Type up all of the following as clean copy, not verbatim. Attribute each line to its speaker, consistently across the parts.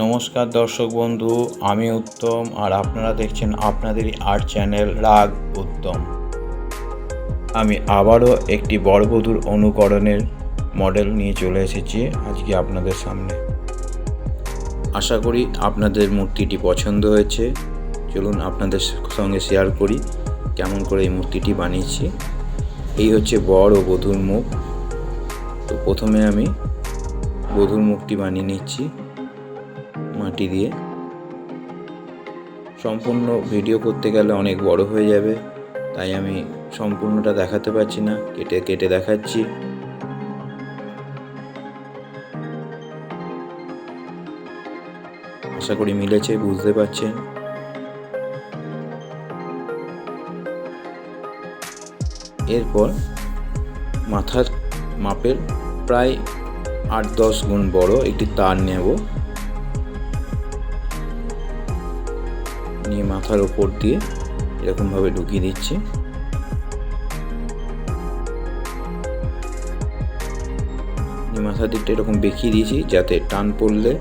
Speaker 1: নমস্কার দর্শক বন্ধু, আমি উত্তম আর আপনারা দেখছেন আপনাদেরই আর্ট চ্যানেল রাগ উত্তম। আমি আবারও একটি বরবধূর অনুকরণের মডেল নিয়ে চলে এসেছি আজকে আপনাদের সামনে। আশা করি আপনাদের মূর্তিটি পছন্দ হয়েছে। চলুন আপনাদের সঙ্গে শেয়ার করি কেমন করে এই মূর্তিটি বানিয়েছি। এই হচ্ছে বর ও বধূর মুখ। তো প্রথমে আমি বধূর মুখটি বানিয়ে নিচ্ছি মাটি দিয়ে। সম্পূর্ণ ভিডিও করতে গেলে অনেক বড় হয়ে যাবে, তাই আমি সম্পূর্ণটা দেখাতে পারছি না, কেটে কেটে দেখাচ্ছি। আশা করি মিলেছে, বুঝতে পারছেন। এরপর মাথার মাপের প্রায় 8-10 গুণ বড় একটি তার নেব, নিয়ে মাথার ওপর দিয়ে এরকমভাবে ঢুকিয়ে দিচ্ছি। মাথার দিকটা এরকম বেঁকিয়ে দিয়েছি যাতে টান পড়লে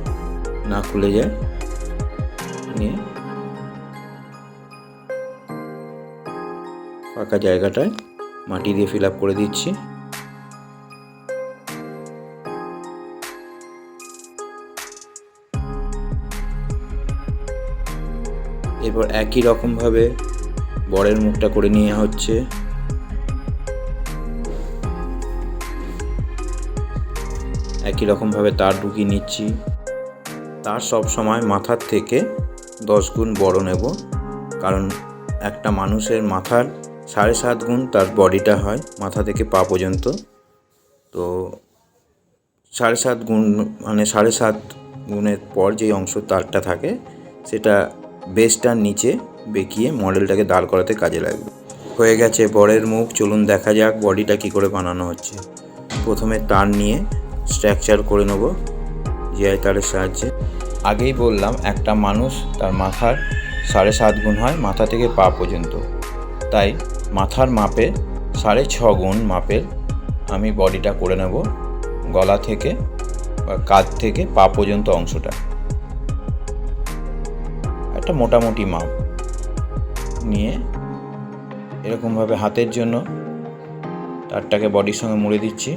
Speaker 1: না খুলে যায়। নিয়ে ফাঁকা জায়গাটায় মাটি দিয়ে ফিল আপ করে দিচ্ছি। এরপর একই রকমভাবে বরের মুখটা করে নেওয়া হচ্ছে। একই রকমভাবে তার ঢুকিয়ে নিচ্ছি। তার সব সময় মাথার থেকে 10 গুণ বড় নেব, কারণ একটা মানুষের মাথার 7.5 গুণ তার বডিটা হয় মাথা থেকে পা পর্যন্ত। তো 7.5 গুণ মানে 7.5 গুণের পর যে অংশ তারটা থাকে সেটা বেসটার নিচে বেঁকিয়ে মডেলটাকে দাঁড় করাতে কাজে লাগবে। হয়ে গেছে বরের মুখ। চলুন দেখা যাক বডিটা কি করে বানানো হচ্ছে। প্রথমে তার নিয়ে স্ট্রাকচার করে নেব জিআই তারের সাহায্যে। আগেই বললাম একটা মানুষ তার মাথার 7.5 গুণ হয় মাথা থেকে পা পর্যন্ত, তাই মাথার মাপে 6.5 গুণ মাপের আমি বডিটা করে নেব। গলা থেকে বা কাঁধ থেকে পা পর্যন্ত অংশটা একটা মোটামুটি মাপ নিয়ে এরকমভাবে হাতের জন্য তারটাকে বডির সঙ্গে মুড়ে দিচ্ছি।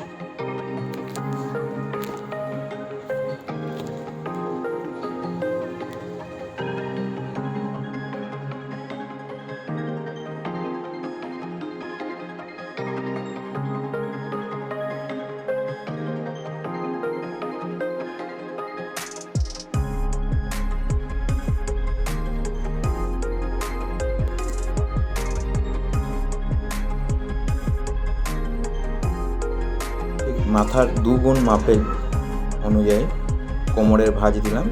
Speaker 1: মাথার 2 গুণ মাপের অনুযায়ী কোমরের ভাঁজ দিলাম।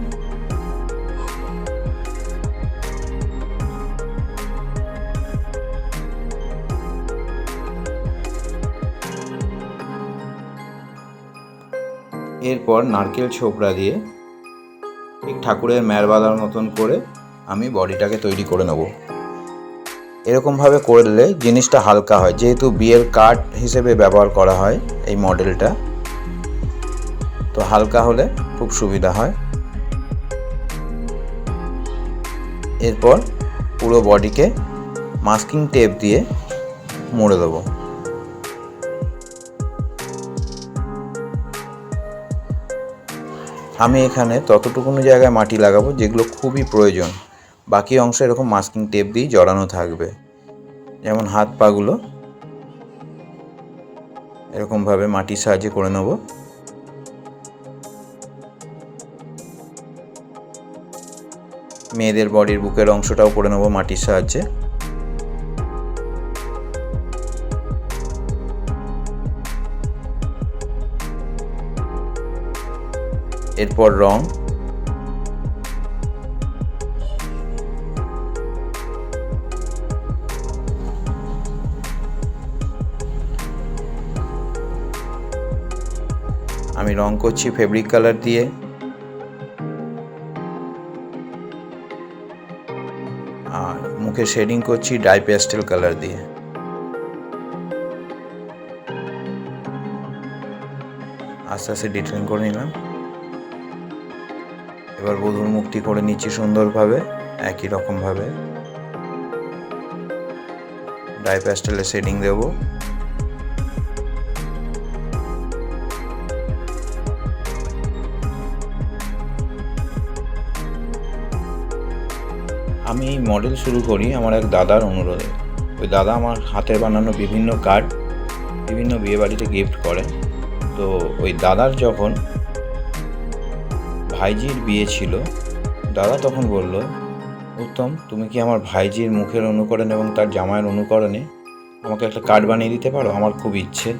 Speaker 1: এরপর নারকেল ছোবড়া দিয়ে ঠিক ঠাকুরের মের বাঁধার মতন করে আমি বডিটাকে তৈরি করে নেব। এরকমভাবে করলে জিনিসটা হালকা হয়, যেহেতু বিয়ের কাঠ হিসেবে ব্যবহার করা হয় এই মডেলটা, তো হালকা হলে খুব সুবিধা হয়। এরপর পুরো বডিকে মাস্কিং টেপ দিয়ে মুড়ে দেবো। আমি এখানে ততটুকুনো জায়গায় মাটি লাগাবো যেগুলো খুবই প্রয়োজন, বাকি অংশ এরকম মাস্কিং টেপ দিয়ে জড়ানো থাকবে। যেমন হাত পাগুলো এরকমভাবে মাটির সাহায্যে করে নেব। মেয়েদের বডির বুকের অংশটাও করে নেব মাটির সাহায্যে। এরপর রং, আমি রং করছি ফেব্রিক কালার দিয়ে। আর মুখে শেডিং করছি ডাই প্যাস্টেল কালার দিয়ে। আস্তে আস্তে ডিটেলিং করে নিলাম। এবার বধূর মুখটি করে নিচ্ছি সুন্দরভাবে। একই রকমভাবে ডাই প্যাস্টেলে শেডিং দেব। আমি এই মডেল শুরু করি আমার এক দাদার অনুরোধে। ওই দাদা আমার হাতে বানানো বিভিন্ন কার্ড বিভিন্ন বিয়েবাড়িতে গিফট করে। তো ওই দাদার যখন ভাইজির বিয়ে ছিল, দাদা তখন বলল, উত্তম তুমি কি আমার ভাইজির মুখের অনুকরণে এবং তার জামাইয়ের অনুকরণে আমাকে একটা কার্ড বানিয়ে দিতে পারো? আমার খুব ইচ্ছে।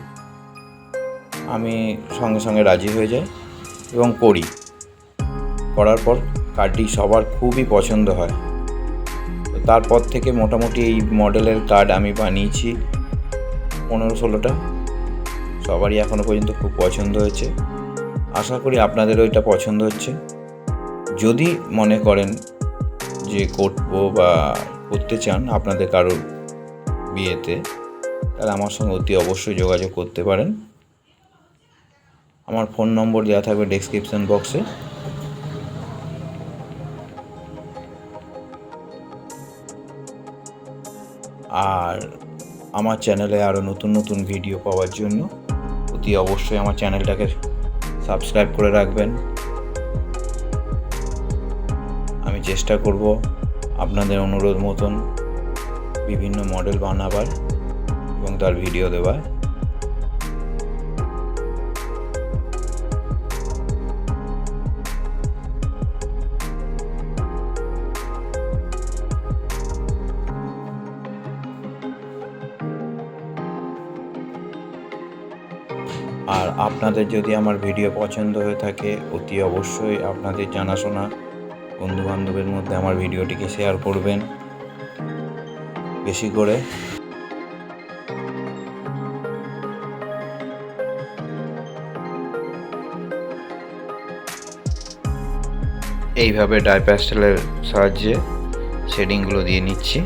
Speaker 1: আমি সঙ্গে সঙ্গে রাজি হয়ে যাই এবং করার পর কার্ডটি সবার খুবই পছন্দ হয়। তো তারপর থেকে মোটামুটি এই মডেলের কার্ড আমি বানিয়েছি 15-16টা। সবারই এখনও পর্যন্ত খুব পছন্দ হয়েছে। আশা করি আপনাদেরও এটা পছন্দ হচ্ছে। যদি মনে করেন যে করবো বা করতে চান আপনাদের কারোর বিয়েতে, তাহলে আমার সঙ্গে অতি অবশ্যই যোগাযোগ করতে পারেন। আমার ফোন নম্বর দেওয়া থাকবে ডেসক্রিপশন বক্সে। আর আমার চ্যানেলে আরও নতুন নতুন ভিডিও পাওয়ার জন্য অতি অবশ্যই আমার চ্যানেলটাকে সাবস্ক্রাইব করে রাখবেন। আমি চেষ্টা করব আপনাদের অনুরোধ মতন বিভিন্ন মডেল বানাবার এবং তার ভিডিও দেওয়ার। আর আপনাদের যদি আমার ভিডিও পছন্দ হয়ে থাকে, অতি অবশ্যই আপনাদের জানাশোনা বন্ধুবান্ধবের মধ্যে আমার ভিডিওটিকে শেয়ার করবেন বেশি করে। এইভাবে ডাই প্যাস্টেলের সাহায্যে শেডিংগুলো দিয়ে নিচ্ছি।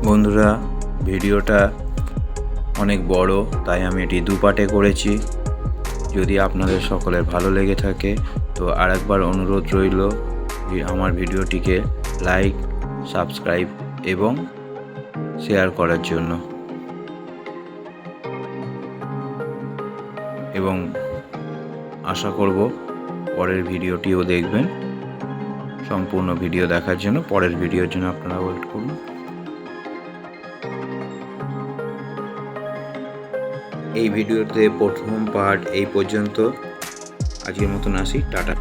Speaker 1: বন্ধুরা, ভিডিওটা অনেক বড়, তাই আমি এটি দুপাটে করেছি। যদি আপনাদের সকলের ভালো লেগে থাকে তো আরেকবার অনুরোধ রইল আমার ভিডিওটিকে লাইক, সাবস্ক্রাইব এবং শেয়ার করার জন্য। এবং আশা করব পরের ভিডিওটিও দেখবেন। সম্পূর্ণ ভিডিও দেখার জন্য পরের ভিডিওর জন্য আপনারা ওয়েট করুন। এই ভিডিওতে প্রথম পার্ট এই পর্যন্ত। আজকের মতন আসি, টাটা।